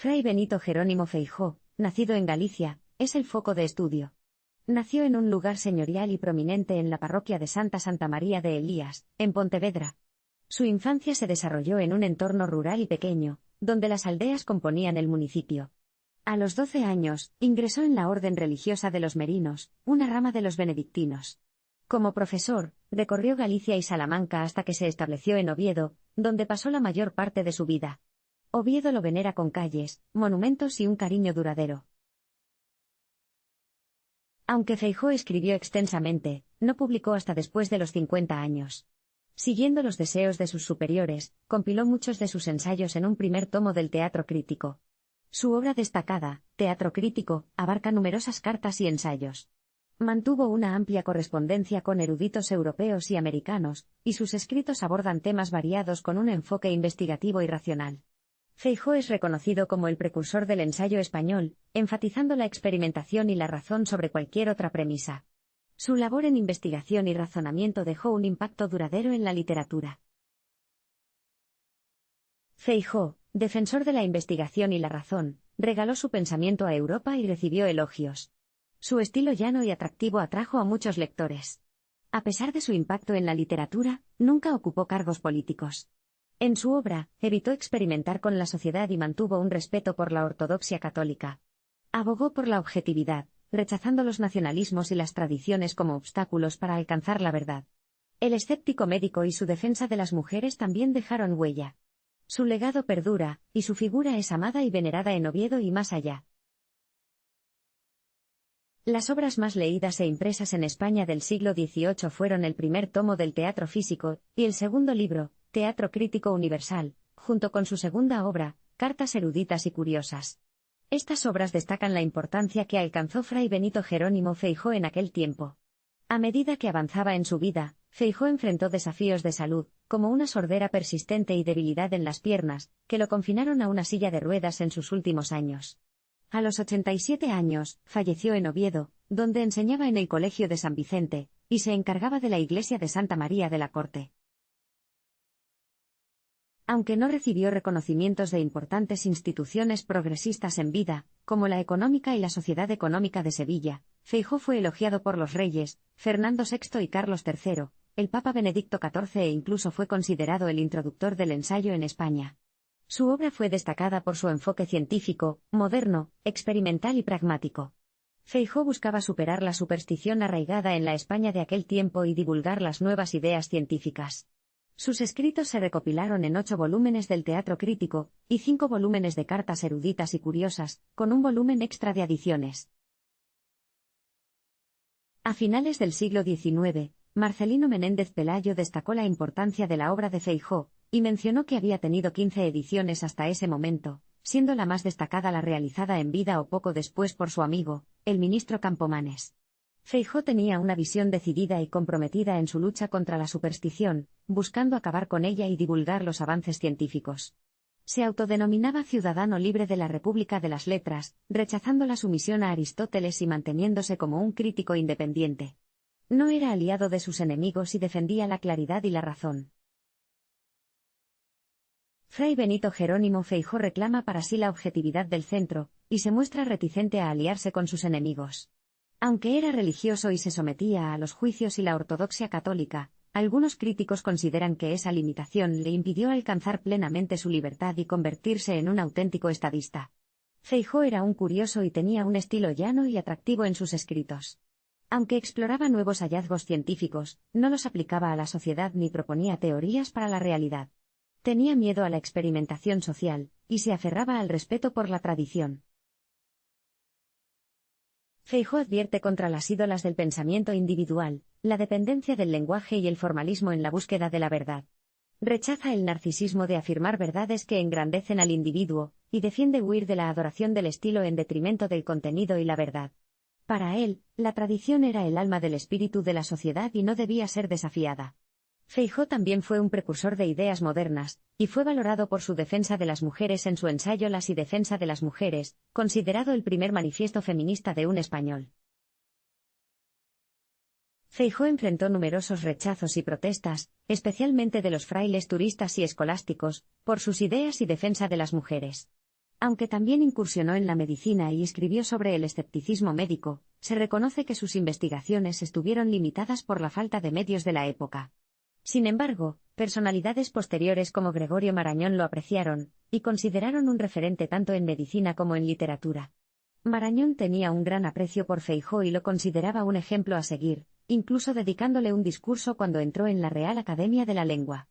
Fray Benito Jerónimo Feijóo, nacido en Galicia, es el foco de estudio. Nació en un lugar señorial y prominente en la parroquia de Santa María de Elías, en Pontevedra. Su infancia se desarrolló en un entorno rural y pequeño, donde las aldeas componían el municipio. A los 12 años, ingresó en la orden religiosa de los merinos, una rama de los benedictinos. Como profesor, recorrió Galicia y Salamanca hasta que se estableció en Oviedo, donde pasó la mayor parte de su vida. Oviedo lo venera con calles, monumentos y un cariño duradero. Aunque Feijóo escribió extensamente, no publicó hasta después de los 50 años. Siguiendo los deseos de sus superiores, compiló muchos de sus ensayos en un primer tomo del Teatro Crítico. Su obra destacada, Teatro Crítico, abarca numerosas cartas y ensayos. Mantuvo una amplia correspondencia con eruditos europeos y americanos, y sus escritos abordan temas variados con un enfoque investigativo y racional. Feijóo es reconocido como el precursor del ensayo español, enfatizando la experimentación y la razón sobre cualquier otra premisa. Su labor en investigación y razonamiento dejó un impacto duradero en la literatura. Feijóo, defensor de la investigación y la razón, regaló su pensamiento a Europa y recibió elogios. Su estilo llano y atractivo atrajo a muchos lectores. A pesar de su impacto en la literatura, nunca ocupó cargos políticos. En su obra, evitó experimentar con la sociedad y mantuvo un respeto por la ortodoxia católica. Abogó por la objetividad, rechazando los nacionalismos y las tradiciones como obstáculos para alcanzar la verdad. El escéptico médico y su defensa de las mujeres también dejaron huella. Su legado perdura, y su figura es amada y venerada en Oviedo y más allá. Las obras más leídas e impresas en España del siglo XVIII fueron el primer tomo del Teatro Físico, y el segundo libro, Teatro Crítico Universal, junto con su segunda obra, Cartas eruditas y curiosas. Estas obras destacan la importancia que alcanzó Fray Benito Jerónimo Feijóo en aquel tiempo. A medida que avanzaba en su vida, Feijóo enfrentó desafíos de salud, como una sordera persistente y debilidad en las piernas, que lo confinaron a una silla de ruedas en sus últimos años. A los 87 años, falleció en Oviedo, donde enseñaba en el Colegio de San Vicente, y se encargaba de la iglesia de Santa María de la Corte. Aunque no recibió reconocimientos de importantes instituciones progresistas en vida, como la Económica y la Sociedad Económica de Sevilla, Feijóo fue elogiado por los reyes, Fernando VI y Carlos III, el Papa Benedicto XIV e incluso fue considerado el introductor del ensayo en España. Su obra fue destacada por su enfoque científico, moderno, experimental y pragmático. Feijóo buscaba superar la superstición arraigada en la España de aquel tiempo y divulgar las nuevas ideas científicas. Sus escritos se recopilaron en 8 volúmenes del Teatro Crítico, y 5 volúmenes de Cartas eruditas y curiosas, con un volumen extra de adiciones. A finales del siglo XIX, Marcelino Menéndez Pelayo destacó la importancia de la obra de Feijóo, y mencionó que había tenido 15 ediciones hasta ese momento, siendo la más destacada la realizada en vida o poco después por su amigo, el ministro Campomanes. Feijóo tenía una visión decidida y comprometida en su lucha contra la superstición, buscando acabar con ella y divulgar los avances científicos. Se autodenominaba ciudadano libre de la República de las Letras, rechazando la sumisión a Aristóteles y manteniéndose como un crítico independiente. No era aliado de sus enemigos y defendía la claridad y la razón. Fray Benito Jerónimo Feijóo reclama para sí la objetividad del centro, y se muestra reticente a aliarse con sus enemigos. Aunque era religioso y se sometía a los juicios y la ortodoxia católica, algunos críticos consideran que esa limitación le impidió alcanzar plenamente su libertad y convertirse en un auténtico estadista. Feijóo era un curioso y tenía un estilo llano y atractivo en sus escritos. Aunque exploraba nuevos hallazgos científicos, no los aplicaba a la sociedad ni proponía teorías para la realidad. Tenía miedo a la experimentación social, y se aferraba al respeto por la tradición. Feijóo advierte contra las ídolas del pensamiento individual, la dependencia del lenguaje y el formalismo en la búsqueda de la verdad. Rechaza el narcisismo de afirmar verdades que engrandecen al individuo, y defiende huir de la adoración del estilo en detrimento del contenido y la verdad. Para él, la tradición era el alma del espíritu de la sociedad y no debía ser desafiada. Feijóo también fue un precursor de ideas modernas, y fue valorado por su defensa de las mujeres en su ensayo Las y defensa de las mujeres, considerado el primer manifiesto feminista de un español. Feijóo enfrentó numerosos rechazos y protestas, especialmente de los frailes turistas y escolásticos, por sus ideas y defensa de las mujeres. Aunque también incursionó en la medicina y escribió sobre el escepticismo médico, se reconoce que sus investigaciones estuvieron limitadas por la falta de medios de la época. Sin embargo, personalidades posteriores como Gregorio Marañón lo apreciaron, y consideraron un referente tanto en medicina como en literatura. Marañón tenía un gran aprecio por Feijóo y lo consideraba un ejemplo a seguir, incluso dedicándole un discurso cuando entró en la Real Academia de la Lengua.